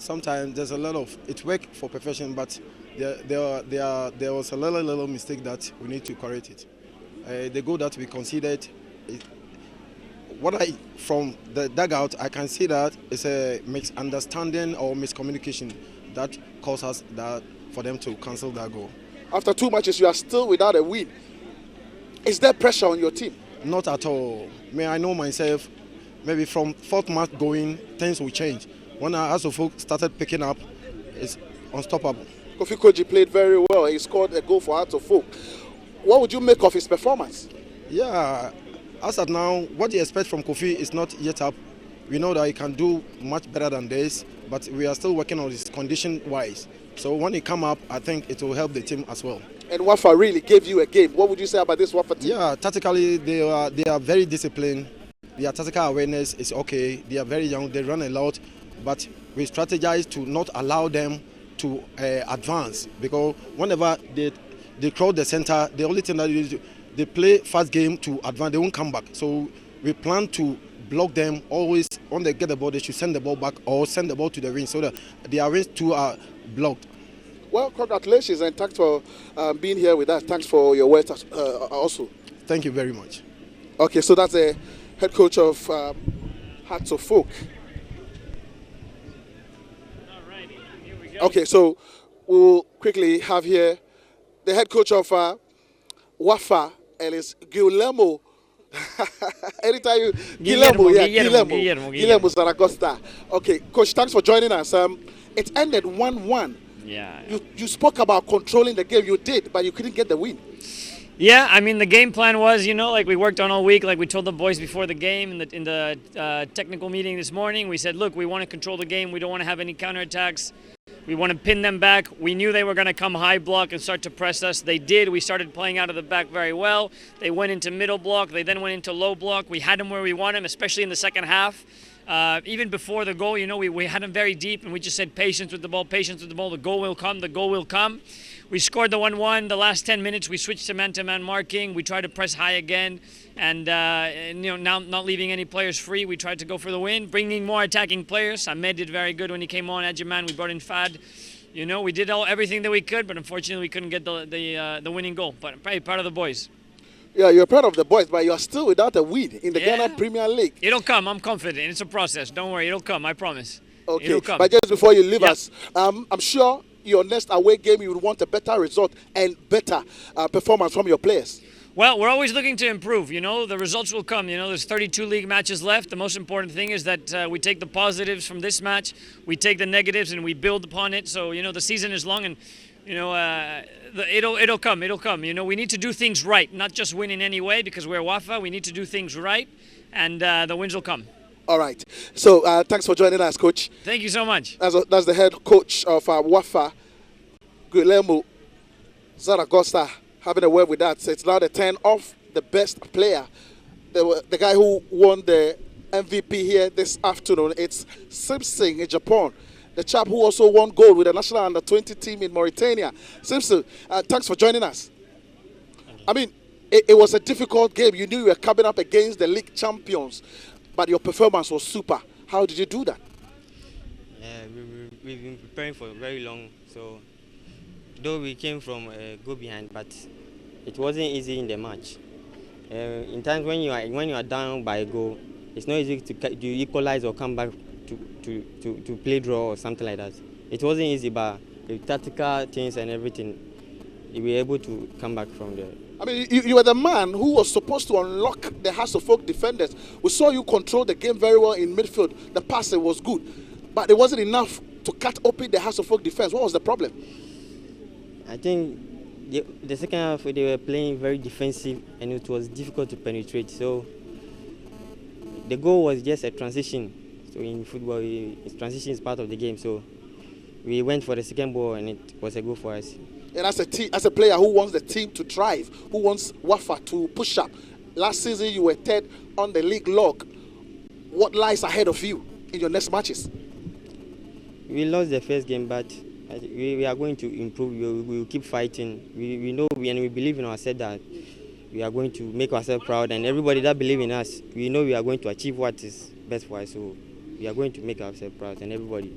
sometimes there's a lot of it work for perfection, but there was a little mistake that we need to correct it. The goal that we conceded, from the dugout, I can see that it's a misunderstanding or miscommunication that caused us that for them to cancel that goal. After 2 matches, you are still without a win. Is there pressure on your team? Not at all. I know myself, maybe from fourth match going, things will change. When Asofo started picking up, it's unstoppable. Kofi Koji played very well. He scored a goal for Asofo. What would you make of his performance? Yeah, as of now, what you expect from Kofi is not yet up. We know that he can do much better than this, but we are still working on his condition-wise. So when he come up, I think it will help the team as well. And Wafa really gave you a game. What would you say about this Wafa team? Yeah, tactically they are very disciplined. Their tactical awareness is okay. They are very young. They run a lot, but we strategize to not allow them to advance, because whenever they cross the center, the only thing that they play fast game to advance. They won't come back. So we plan to block them always. When they get the ball, they should send the ball back or send the ball to the ring so that their wings too are blocked. Well, congratulations and thanks for being here with us. Thanks for your words also. Thank you very much. Okay, so that's the head coach of Hearts of Folk. Alrighty, here we go. Okay, so we'll quickly have here the head coach of Wafa, and it's Guillermo. Anytime you Guillermo Zaragoza. Okay, coach, thanks for joining us. It ended 1-1. Yeah. You spoke about controlling the game. You did, but you couldn't get the win. Yeah, I mean, the game plan was, like we worked on all week, like we told the boys before the game in the technical meeting this morning. We said, look, we want to control the game. We don't want to have any counterattacks. We want to pin them back. We knew they were going to come high block and start to press us. They did. We started playing out of the back very well. They went into middle block. They then went into low block. We had them where we wanted them, especially in the second half. Even before the goal, we had them very deep, and we just said patience with the ball, patience with the ball. The goal will come. The goal will come. We scored the 1-1. The last 10 minutes, we switched to man-to-man marking. We tried to press high again, and now not leaving any players free. We tried to go for the win, bringing more attacking players. Ahmed did very good when he came on. Adjaman, we brought in Fad. We did everything that we could, but unfortunately we couldn't get the winning goal. But I'm very proud of the boys. Yeah, you're proud of the boys, but you're still without a win in the Ghana Premier League. It'll come. I'm confident. It's a process. Don't worry. It'll come. I promise. Okay. It'll come. But just before you leave us, I'm sure your next away game you would want a better result and better performance from your players. Well, we're always looking to improve. The results will come. There's 32 league matches left. The most important thing is that we take the positives from this match, we take the negatives, and we build upon it. So, the season is long, and it'll come. It'll come. We need to do things right, not just win in any way, because we're Wafa. We need to do things right, and the wins will come. All right. So thanks for joining us, Coach. Thank you so much. That's the head coach of Wafa, Guillermo Zaragoza, having a word with that. So it's now the turn of the best player, the guy who won the MVP here this afternoon. It's Simpson in Japan. The chap who also won gold with the national under-20 team in Mauritania. Simpson, thanks for joining us. I mean, it was a difficult game. You knew you were coming up against the league champions, but your performance was super. How did you do that? Yeah, we've been preparing for very long. So, though we came from go behind, but it wasn't easy in the match. In times when you are down by a goal, it's not easy to equalize or come back to play draw or something like that. It wasn't easy, but with tactical things and everything, we were able to come back from there. I mean, you were the man who was supposed to unlock the Hearts of Folk defenders. We saw you control the game very well in midfield. The passing was good, but it wasn't enough to cut open the Hearts of Folk defense. What was the problem? I think the second half they were playing very defensive, and it was difficult to penetrate. So the goal was just a transition. So in football, transition is part of the game. So we went for the second ball, and it was a goal for us. And as a player who wants the team to thrive, who wants Wafa to push up, last season you were third on the league log. What lies ahead of you in your next matches? We lost the first game, but we are going to improve. We will keep fighting. We know and we believe in ourselves that we are going to make ourselves proud, and everybody that believes in us, we know we are going to achieve what is best for us. So we are going to make ourselves proud, and everybody.